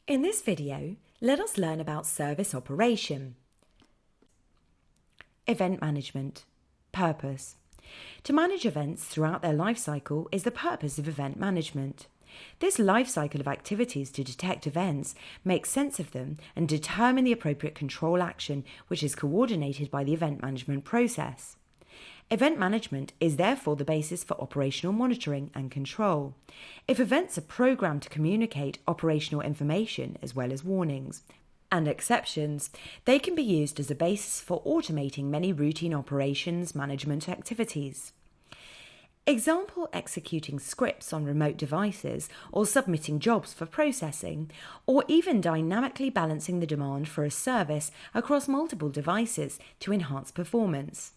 In this video, let us learn about service operation. Event management. Purpose. To manage events throughout their life cycle is the purpose of event management. This life cycle of activities to detect events, make sense of them, and determine the appropriate control action which is coordinated by the event management process. Event management is therefore the basis for operational monitoring and control. If events are programmed to communicate operational information as well as warnings and exceptions, they can be used as a basis for automating many routine operations management activities. Example: executing scripts on remote devices or submitting jobs for processing, or even dynamically balancing the demand for a service across multiple devices to enhance performance.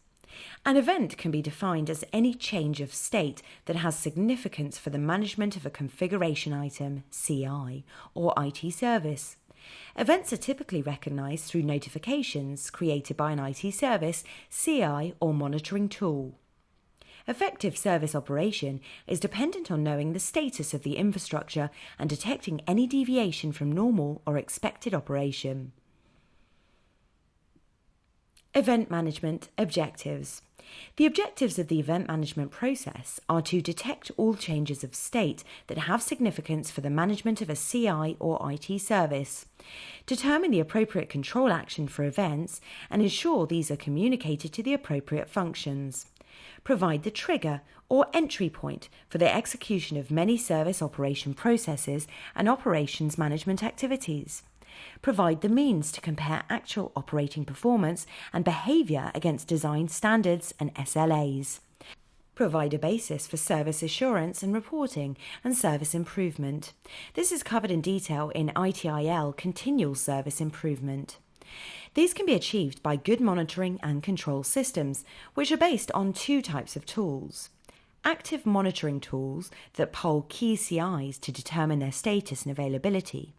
An event can be defined as any change of state that has significance for the management of a configuration item, CI, or IT service. Events are typically recognized through notifications created by an IT service, CI, or monitoring tool. Effective service operation is dependent on knowing the status of the infrastructure and detecting any deviation from normal or expected operation. Event management objectives. The objectives of the event management process are to detect all changes of state that have significance for the management of a CI or IT service, determine the appropriate control action for events, and ensure these are communicated to the appropriate functions, provide the trigger or entry point for the execution of many service operation processes and operations management activities, provide the means to compare actual operating performance and behaviour against design standards and SLAs, provide a basis for service assurance and reporting and service improvement. This is covered in detail in ITIL Continual Service Improvement. These can be achieved by good monitoring and control systems, which are based on two types of tools. Active monitoring tools that poll key CIs to determine their status and availability.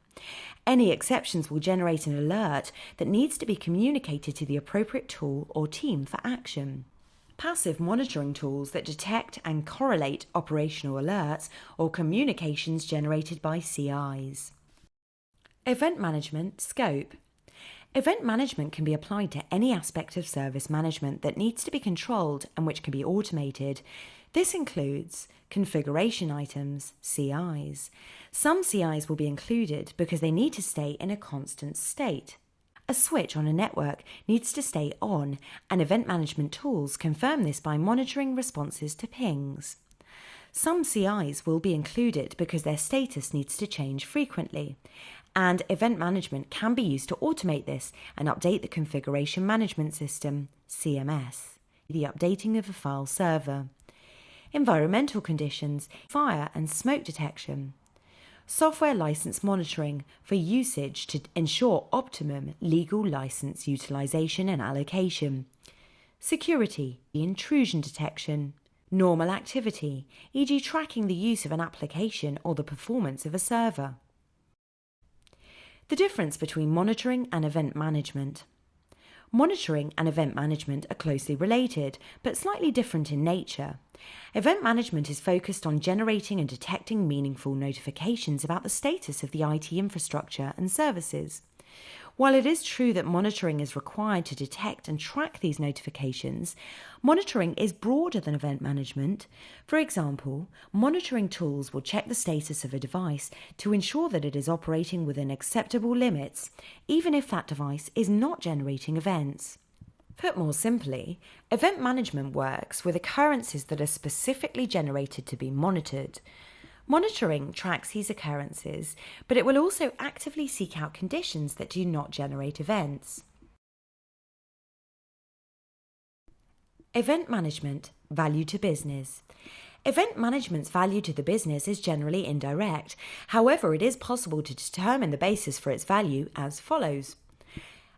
Any exceptions will generate an alert that needs to be communicated to the appropriate tool or team for action. Passive monitoring tools that detect and correlate operational alerts or communications generated by CIs. Event management scope. Event management can be applied to any aspect of service management that needs to be controlled and which can be automated. This includes configuration items, CIs. Some CIs will be included because they need to stay in a constant state. A switch on a network needs to stay on, and event management tools confirm this by monitoring responses to pings. Some CIs will be included because their status needs to change frequently, and event management can be used to automate this and update the configuration management system, CMS, the updating of a file server. Environmental conditions, fire and smoke detection. Software license monitoring for usage to ensure optimum legal license utilization and allocation. Security, intrusion detection. Normal activity, e.g. tracking the use of an application or the performance of a server. The difference between monitoring and event management. Monitoring and event management are closely related, but slightly different in nature. Event management is focused on generating and detecting meaningful notifications about the status of the IT infrastructure and services. While it is true that monitoring is required to detect and track these notifications, monitoring is broader than event management. For example, monitoring tools will check the status of a device to ensure that it is operating within acceptable limits, even if that device is not generating events. Put more simply, event management works with occurrences that are specifically generated to be monitored. Monitoring tracks these occurrences, but it will also actively seek out conditions that do not generate events. Event management, value to business. Event management's value to the business is generally indirect. However, it is possible to determine the basis for its value as follows.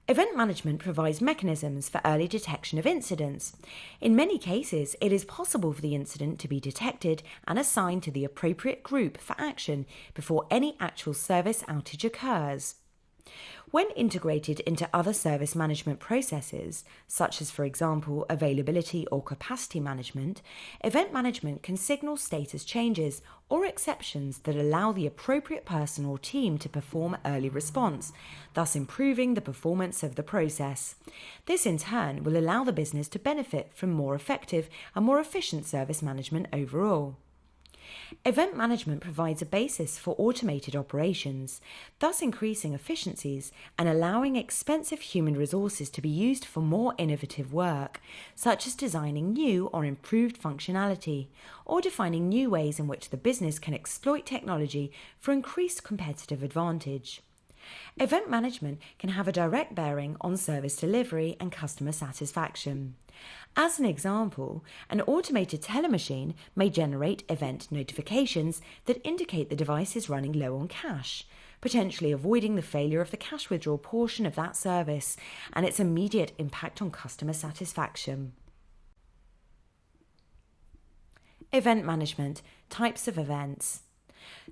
Event management provides mechanisms for early detection of incidents. In many cases, it is possible for the incident to be detected and assigned to the appropriate group for action before any actual service outage occurs. When integrated into other service management processes, such as, for example, availability or capacity management, event management can signal status changes or exceptions that allow the appropriate person or team to perform early response, thus improving the performance of the process. This, in turn, will allow the business to benefit from more effective and more efficient service management overall. Event management provides a basis for automated operations, thus increasing efficiencies and allowing expensive human resources to be used for more innovative work, such as designing new or improved functionality, or defining new ways in which the business can exploit technology for increased competitive advantage. Event management can have a direct bearing on service delivery and customer satisfaction. As an example, an automated teller machine may generate event notifications that indicate the device is running low on cash, potentially avoiding the failure of the cash withdrawal portion of that service and its immediate impact on customer satisfaction. Event management, types of events.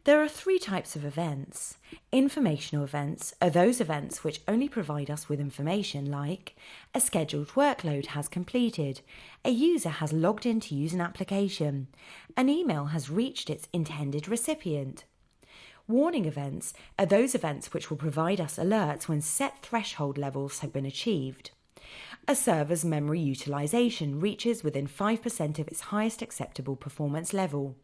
There are 3 types of events. Informational events are those events which only provide us with information like a scheduled workload has completed, a user has logged in to use an application, an email has reached its intended recipient. Warning events are those events which will provide us alerts when set threshold levels have been achieved. A server's memory utilization reaches within 5% of its highest acceptable performance level.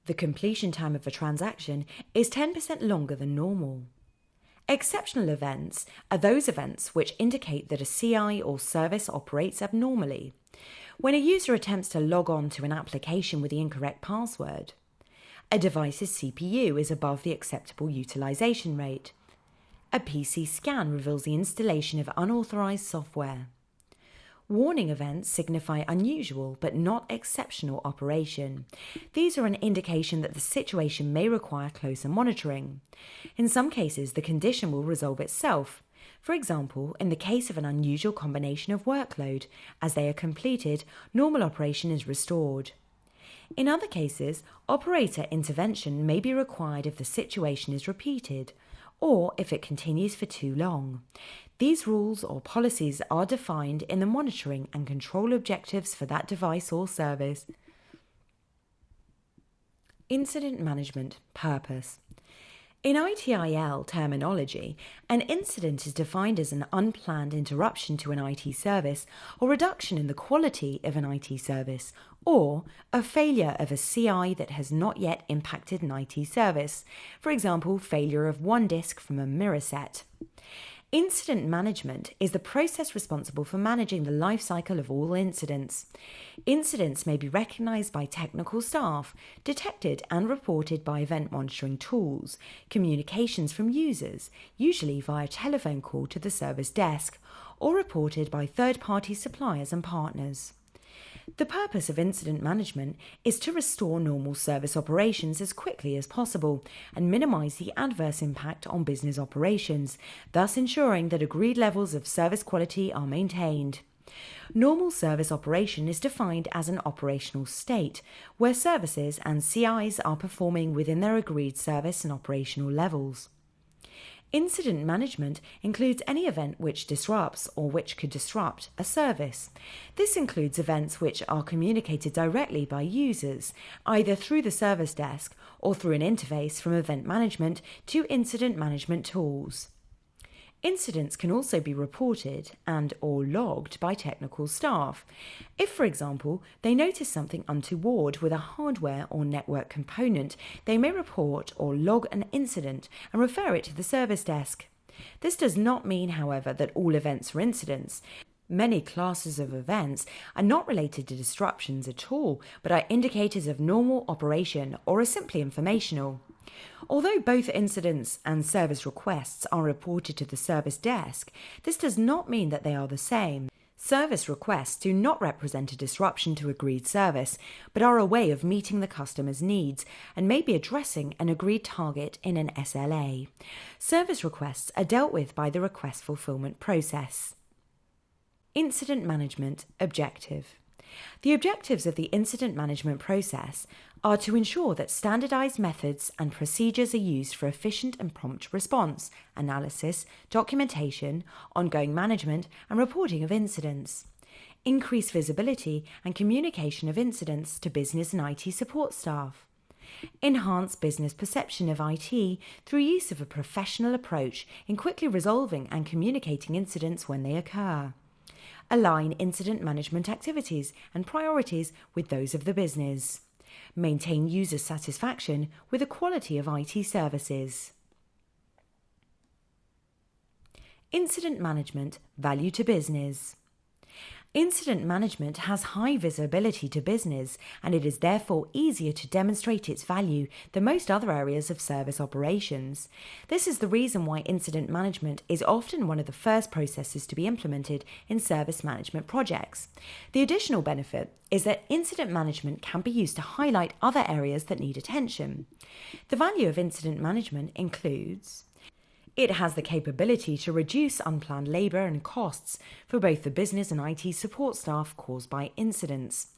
The completion time of a transaction is 10% longer than normal. Exceptional events are those events which indicate that a CI or service operates abnormally. When a user attempts to log on to an application with the incorrect password, a device's CPU is above the acceptable utilization rate, a PC scan reveals the installation of unauthorized software. Warning events signify unusual but not exceptional operation. These are an indication that the situation may require closer monitoring. In some cases, the condition will resolve itself. For example, in the case of an unusual combination of workload, as they are completed, normal operation is restored. In other cases, operator intervention may be required if the situation is repeated, or if it continues for too long. These rules or policies are defined in the monitoring and control objectives for that device or service. Incident management purpose. In ITIL terminology, an incident is defined as an unplanned interruption to an IT service or reduction in the quality of an IT service, or a failure of a CI that has not yet impacted an IT service, for example, failure of one disk from a mirror set. Incident management is the process responsible for managing the life cycle of all incidents. Incidents may be recognized by technical staff, detected and reported by event monitoring tools, communications from users, usually via telephone call to the service desk, or reported by third-party suppliers and partners. The purpose of incident management is to restore normal service operations as quickly as possible and minimize the adverse impact on business operations, thus ensuring that agreed levels of service quality are maintained. Normal service operation is defined as an operational state, where services and CIs are performing within their agreed service and operational levels. Incident management includes any event which disrupts or which could disrupt a service. This includes events which are communicated directly by users, either through the service desk or through an interface from event management to incident management tools. Incidents can also be reported and/or logged by technical staff. If, for example, they notice something untoward with a hardware or network component, they may report or log an incident and refer it to the service desk. This does not mean, however, that all events are incidents. Many classes of events are not related to disruptions at all, but are indicators of normal operation or are simply informational. Although both incidents and service requests are reported to the service desk, this does not mean that they are the same. Service requests do not represent a disruption to agreed service, but are a way of meeting the customer's needs and may be addressing an agreed target in an SLA. Service requests are dealt with by the request fulfillment process. Incident management objective. The objectives of the incident management process are to ensure that standardized methods and procedures are used for efficient and prompt response, analysis, documentation, ongoing management, and reporting of incidents. Increase visibility and communication of incidents to business and IT support staff. Enhance business perception of IT through use of a professional approach in quickly resolving and communicating incidents when they occur. Align incident management activities and priorities with those of the business. Maintain user satisfaction with the quality of IT services. Incident management, value to business. Incident management has high visibility to business, and it is therefore easier to demonstrate its value than most other areas of service operations. This is the reason why incident management is often one of the first processes to be implemented in service management projects. The additional benefit is that incident management can be used to highlight other areas that need attention. The value of incident management includes: it has the capability to reduce unplanned labour and costs for both the business and IT support staff caused by incidents.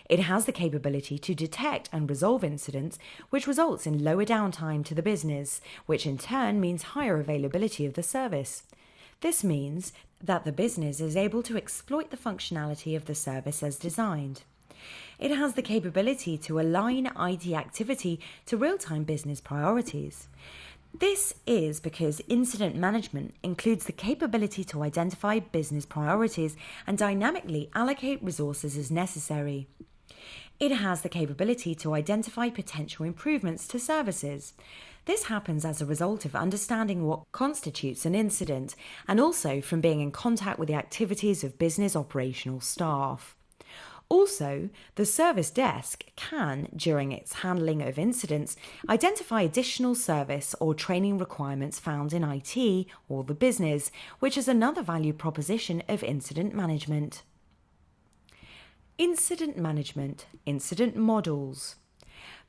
It has the capability to detect and resolve incidents, which results in lower downtime to the business, which in turn means higher availability of the service. This means that the business is able to exploit the functionality of the service as designed. It has the capability to align IT activity to real-time business priorities. This is because incident management includes the capability to identify business priorities and dynamically allocate resources as necessary. It has the capability to identify potential improvements to services. This happens as a result of understanding what constitutes an incident and also from being in contact with the activities of business operational staff. Also, the service desk can, during its handling of incidents, identify additional service or training requirements found in IT or the business, which is another value proposition of incident management. Incident management, incident models.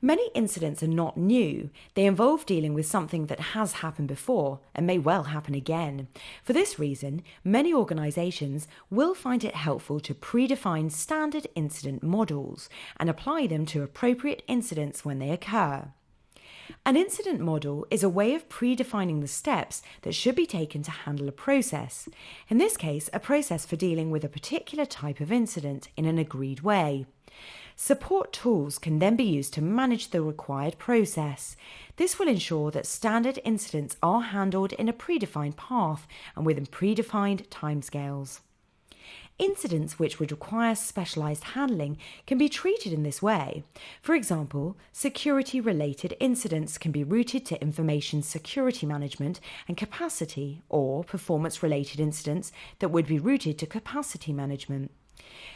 Many incidents are not new. They involve dealing with something that has happened before and may well happen again. For this reason, many organisations will find it helpful to predefine standard incident models and apply them to appropriate incidents when they occur. An incident model is a way of predefining the steps that should be taken to handle a process. In this case, a process for dealing with a particular type of incident in an agreed way. Support tools can then be used to manage the required process. This will ensure that standard incidents are handled in a predefined path and within predefined timescales. Incidents which would require specialised handling can be treated in this way. For example, security-related incidents can be routed to information security management and capacity, or performance-related incidents that would be routed to capacity management.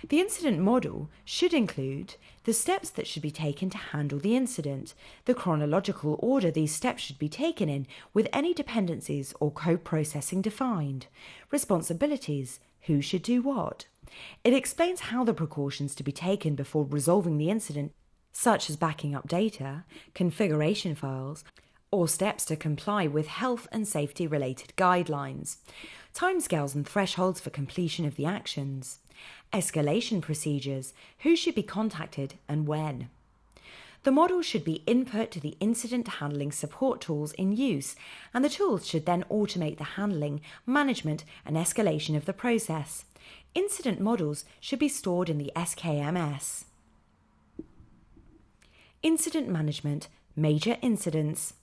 The incident model should include the steps that should be taken to handle the incident, the chronological order these steps should be taken in with any dependencies or co-processing defined, responsibilities, who should do what. It explains how the precautions to be taken before resolving the incident, such as backing up data, configuration files, or steps to comply with health and safety related guidelines, timescales and thresholds for completion of the actions, escalation procedures, who should be contacted and when. The model should be input to the incident handling support tools in use, and the tools should then automate the handling, management, and escalation of the process. Incident models should be stored in the SKMS. Incident management, major incidents.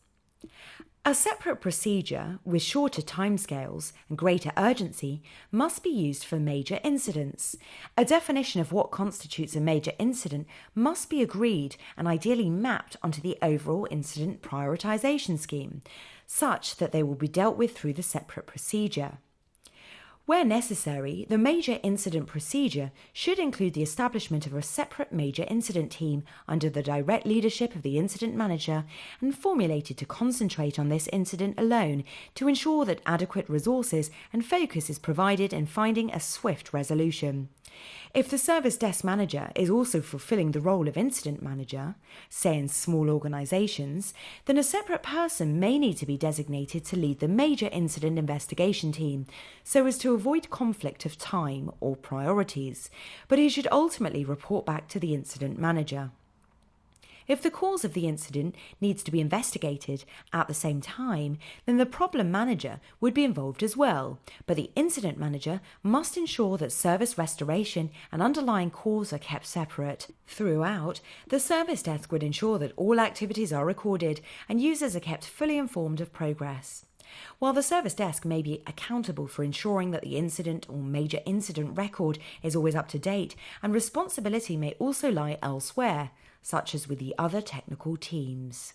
A separate procedure with shorter timescales and greater urgency must be used for major incidents. A definition of what constitutes a major incident must be agreed and ideally mapped onto the overall incident prioritization scheme, such that they will be dealt with through the separate procedure. Where necessary, the major incident procedure should include the establishment of a separate major incident team under the direct leadership of the incident manager and formulated to concentrate on this incident alone to ensure that adequate resources and focus is provided in finding a swift resolution. If the service desk manager is also fulfilling the role of incident manager, say in small organisations, then a separate person may need to be designated to lead the major incident investigation team so as to avoid conflict of time or priorities, but he should ultimately report back to the incident manager. If the cause of the incident needs to be investigated at the same time, then the problem manager would be involved as well, but the incident manager must ensure that service restoration and underlying cause are kept separate. Throughout, the service desk would ensure that all activities are recorded and users are kept fully informed of progress. While the service desk may be accountable for ensuring that the incident or major incident record is always up to date, and responsibility may also lie elsewhere, such as with the other technical teams.